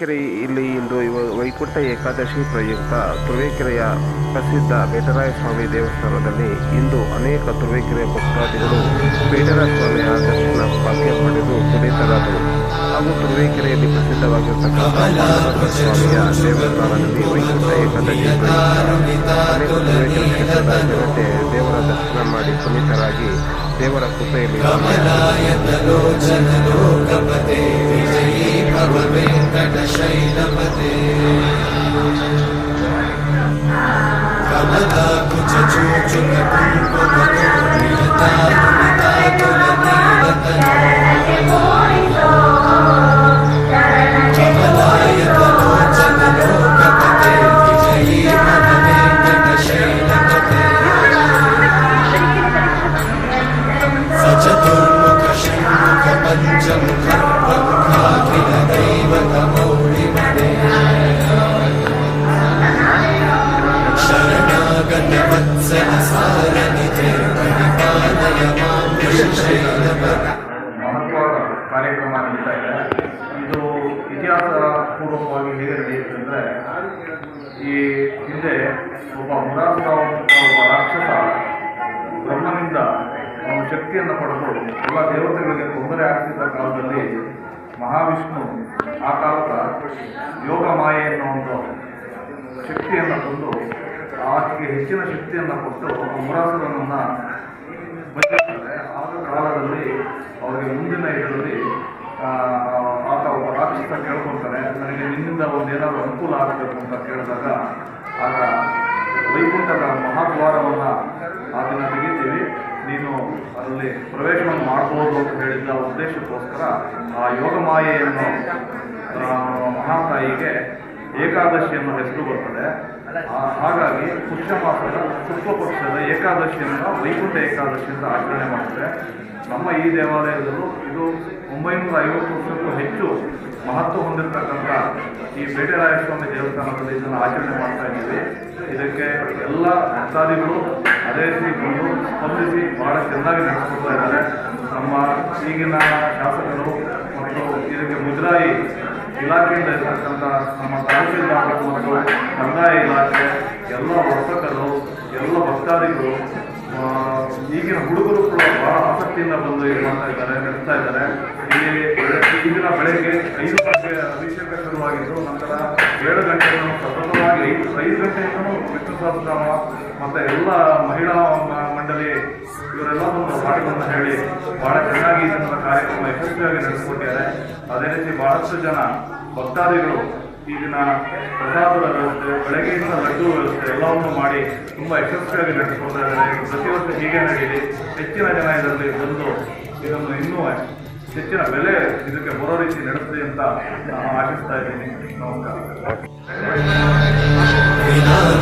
ಇಲ್ಲಿ ಇಂದು ವೈಕುಂಠ ಏಕಾದಶಿ ಪ್ರಯುಕ್ತ ತುರುವೇಕೆರೆಯ ಪ್ರಸಿದ್ಧ ಬೇಟರಾಯ ಸ್ವಾಮಿ ದೇವಸ್ಥಾನದಲ್ಲಿ ಇಂದು ಅನೇಕ ತುರುವೇಕೆರೆಯ ಭಕ್ತಾದಿಗಳು ಬೇಟರಾಯ ಸ್ವಾಮಿಯ ದರ್ಶನ ಭಾಗ್ಯ ಪಡೆದು ಪುನೀತರಾದರು. ಹಾಗೂ ತುರುವೇಕೆರೆಯಲ್ಲಿ ಪ್ರಸಿದ್ಧವಾಗಿರತಕ್ಕಂಥ ಸ್ವಾಮಿಯ ದೇವಸ್ಥಾನದಲ್ಲಿ ವೈಕುಂಠ ಏಕಾದಶಿ ಅನೇಕ ತುರುವೇಕೆರೆ ಕ್ಷೇತ್ರದ ಜನತೆ ದೇವರ ದರ್ಶನ ಮಾಡಿ ಪುನೀತರಾಗಿ ದೇವರ ಕೃಪೆಯಲ್ಲಿ ಮಹತ್ವದ ಕಾರ್ಯಕ್ರಮ ನಡೀತಾ ಇದೆ. ಇದು ಇತಿಹಾಸ ಪೂರ್ವಕವಾಗಿ ಹೇಗೆ ನಡೆಯುತ್ತೆ ಅಂದರೆ, ಈ ಹಿಂದೆ ಒಬ್ಬ ಮುರಾಸುರ ಒಬ್ಬ ರಾಕ್ಷಸ ಬ್ರಹ್ಮನಿಂದ ಅವನು ಶಕ್ತಿಯನ್ನು ಪಡೆದು ಎಲ್ಲ ದೇವತೆಗಳಿಗೆ ತೊಂದರೆ ಆಗ್ತಿದ್ದ ಕಾಲದಲ್ಲಿ ಮಹಾವಿಷ್ಣು ಆ ಕಾಲದ ಯೋಗ ಮಾಯೆ ಎನ್ನುವ ಒಂದು ಶಕ್ತಿಯನ್ನು ತಂದು ಆಕೆಗೆ ಹೆಚ್ಚಿನ ಶಕ್ತಿಯನ್ನು ಕೊಟ್ಟು ಮುರಾಸುರನನ್ನು ಬಂದಿರ್ತಾರೆ. ಆಗ ಕಾಲದಲ್ಲಿ ಅವರಿಗೆ ಮುಂದಿನ ಇದರಲ್ಲಿ ಆತ ಒಬ್ಬ ರಾಕ್ಷಸ ಕೇಳ್ಕೊಳ್ತಾನೆ, ನನಗೆ ನಿನ್ನಿಂದ ಒಂದೇನಾದರೂ ಅನುಕೂಲ ಆಗಬೇಕು ಅಂತ ಕೇಳಿದಾಗ ಆಗ ವೈಕುಂಠದ ಮಹಾದ್ವಾರವನ್ನು ಆ ದಿನ ತೆಗಿತೀವಿ, ನೀನು ಅದರಲ್ಲಿ ಪ್ರವೇಶವನ್ನು ಮಾಡ್ಬೋದು ಅಂತ ಹೇಳಿದ್ದ ಉದ್ದೇಶಕ್ಕೋಸ್ಕರ ಆ ಯೋಗ ಮಾಯೆಯನ್ನು ಮಹಾತಾಯಿಗೆ ಏಕಾದಶಿಯನ್ನು ಹೆಸರು ಬರ್ತದೆ. ಹಾಗಾಗಿ ಪುಷ್ಯ ಮಾಸದ ಶುಕ್ಲ ಪಕ್ಷದ ಏಕಾದಶಿಯನ್ನು ವೈಕುಂಠ ಏಕಾದಶಿ ಅಂತ ಆಚರಣೆ ಮಾಡ್ತಾರೆ. ನಮ್ಮ ಈ ದೇವಾಲಯದಲ್ಲೂ ಇದು 950 ವರ್ಷಕ್ಕೂ ಹೆಚ್ಚು ಮಹತ್ವ ಹೊಂದಿರತಕ್ಕಂಥ ಈ ಬೇಟರಾಯ ಸ್ವಾಮಿ ದೇವಸ್ಥಾನದಲ್ಲಿ ಇದನ್ನು ಆಚರಣೆ ಮಾಡ್ತಾ ಇದ್ದೀವಿ. ಇದಕ್ಕೆ ಎಲ್ಲ ಭಕ್ತಾದಿಗಳು ಅದೇ ರೀತಿ ಬಂದು ಸ್ಪಂದಿಸಿ ಬಹಳ ಚೆನ್ನಾಗಿ ನಡೆಸ್ಕೊಳ್ತಾ ಇದ್ದಾರೆ. ನಮ್ಮ ಈಗಿನ ಶಾಸಕರು ಮತ್ತು ಇದಕ್ಕೆ ಮುಜರಾಯಿ ಇಲಾಖೆಯಿಂದ ಇರತಕ್ಕಂಥ ನಮ್ಮ ತಹಸೀಲ್ದಾರರು ಮತ್ತು ಕಂದಾಯ ಇಲಾಖೆ, ಎಲ್ಲ ವರ್ತಕರು, ಎಲ್ಲ ಭಕ್ತಾದಿಗಳು, ಈಗಿನ ಹುಡುಗರು ಕೂಡ ಬಹಳ ಆಸಕ್ತಿಯಿಂದ ಬಂದು ಇದು ಮಾಡ್ತಾ ಇದ್ದಾರೆ, ನಡೆಸ್ತಾ ಇದ್ದಾರೆ. ಇಲ್ಲಿ ಈಗಿನ ಬೆಳಗ್ಗೆ 5 ಗಂಟೆಗೆ ಅಭಿಷೇಕ ಶುರುವಾಗಿದ್ದು, ನಂತರ 7 ಗಂಟೆಯನ್ನು ಸತತವಾಗಿ 5 ಗಂಟೆಯಿಂದಲೂ ವಿಷ್ಣು ಸಹಸ್ರನಾಮ ಮತ್ತು ಎಲ್ಲ ಮಹಿಳಾ ಮಂಡಳಿ ಇವರೆಲ್ಲ ಒಂದು ಹಾಡುಗಳನ್ನು ಹೇಳಿ ಬಹಳ ಚೆನ್ನಾಗಿ ಇದನ್ನ ಕಾರ್ಯಕ್ರಮ ಯಶಸ್ವಿಯಾಗಿ ನಡೆಸಿಕೊಟ್ಟಿದ್ದಾರೆ. ಅದೇ ರೀತಿ ಬಹಳಷ್ಟು ಜನ ಭಕ್ತಾದಿಗಳು ಈ ದಿನ ಪ್ರಸಾದದ ವ್ಯವಸ್ಥೆ, ಬೆಳಗ್ಗೆಯಿಂದ ಲಡ್ಡು ವ್ಯವಸ್ಥೆ ಎಲ್ಲವನ್ನು ಮಾಡಿ ತುಂಬ ಯಶಸ್ವಿಯಾಗಿ ನಡೆಸಿಕೊಳ್ತಾ ಇದ್ದಾರೆ. ಪ್ರತಿ ವರ್ಷ ಹೀಗೆ ನಡೀಲಿ, ಹೆಚ್ಚಿನ ಜನ ಇದರಲ್ಲಿ ಬಂದು ಇದನ್ನು ಇನ್ನೂ ಹೆಚ್ಚಿನ ಬೆಲೆ ಇದಕ್ಕೆ ಬರೋ ರೀತಿ ನಡೆಸಲಿ ಅಂತ ನಾನು ಆಶಿಸ್ತಾ ಇದ್ದೀನಿ. ನಮಸ್ಕಾರ.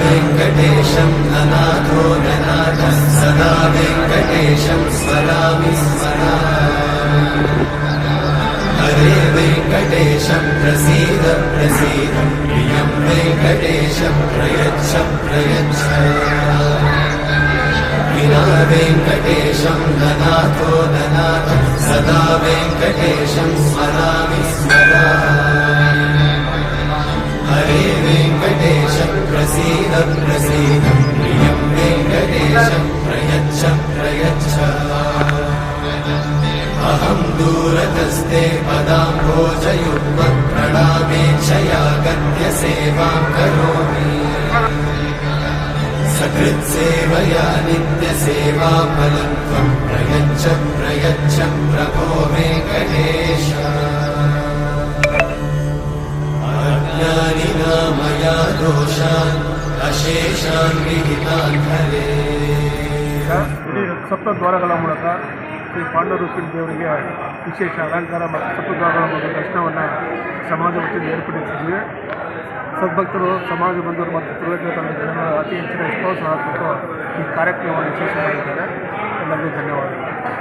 ವೆಂಕಟೇಶಂ ನನಾಥೋ ನನಾಥ ಸದಾ ವೆಂಕಟೇಶಂ ಸ್ಮರಾಮಿ ಸ್ಮರಾ ಹರೇ ವೆಂಕಟೇಶಂ ಪ್ರಸೀದ ಪ್ರಸೀದ ಪ್ರಿಯಂ ವೆಂಕಟೇಶಂ ಪ್ರಯಚ್ಛ ಪ್ರಯಚ್ಛ ವಿನಾ ವೆಂಕಟೇಶಂ ನನಾಥೋ ನನಾಥ ಸದಾ ವೆಂಕಟೇಶಂ ಸ್ಮರಾಮಿ ಸ್ಮರಾ ಹರೇ ವೆಂಕಟೇಶಂ ಪ್ರಸೀದ ಪ್ರಸೀದ ಪ್ರಿಯಂ ವೆಂಕಟೇಶಂ ಪ್ರಯಚ್ಛ ಪ್ರಯಚ್ಛ ಅಹಂ ದೂರತಸ್ತೆ ಪದಾಂಭೋಜಯುಗ್ಮಂ ಪ್ರಣಾಮೇಕ್ಷಯಾ ಗತ್ಯ ಸೇವಾಂ ಕರೋಮಿ ಸಕೃತ್ಸೇವಯಾ ನಿತ್ಯ ಸೇವಾ ಫಲಂ ತ್ವಂ ಪ್ರಯಚ್ಛ ಪ್ರಯಚ್ಛ ಪ್ರಭೋ ವೆಂಕಟೇಶ ಅಜ್ಞಾನಿನಾ ಮಯಾ ದೋಷಾನ್ ಅಶೇಷಾನ್ ವಿಹಿತಾನ್ ಹರೇ. ಇಡೀ ಸಪ್ತದ್ವಾರಗಳ ಮೂಲಕ ಶ್ರೀ ಪಾಂಡವರೂಪಿಣಿ ದೇವರಿಗೆ ವಿಶೇಷ ಅಲಂಕಾರ ಮತ್ತು ಸಪ್ತದ್ವಾರಗಳ ಮೂಲಕ ದರ್ಶನವನ್ನು ಸಮಾಜ ವತಿಯಿಂದ ಏರ್ಪಡಿಸಿದ್ವಿ. ಸದ್ಭಕ್ತರು, ಸಮಾಜ ಬಂಧುವರು ಮತ್ತು ತುರುವೇಕೆರೆ ತಂಡ ಜನರ ಅತಿ ಹೆಚ್ಚಿನ ವಿಶ್ವಾಸ ಹಾಕಿಕೊಂಡು ಈ ಕಾರ್ಯಕ್ರಮವನ್ನು ಯಶಸ್ವಿ ಮಾಡಿದ್ದಾರೆ. ಎಲ್ಲರಿಗೂ ಧನ್ಯವಾದಗಳು.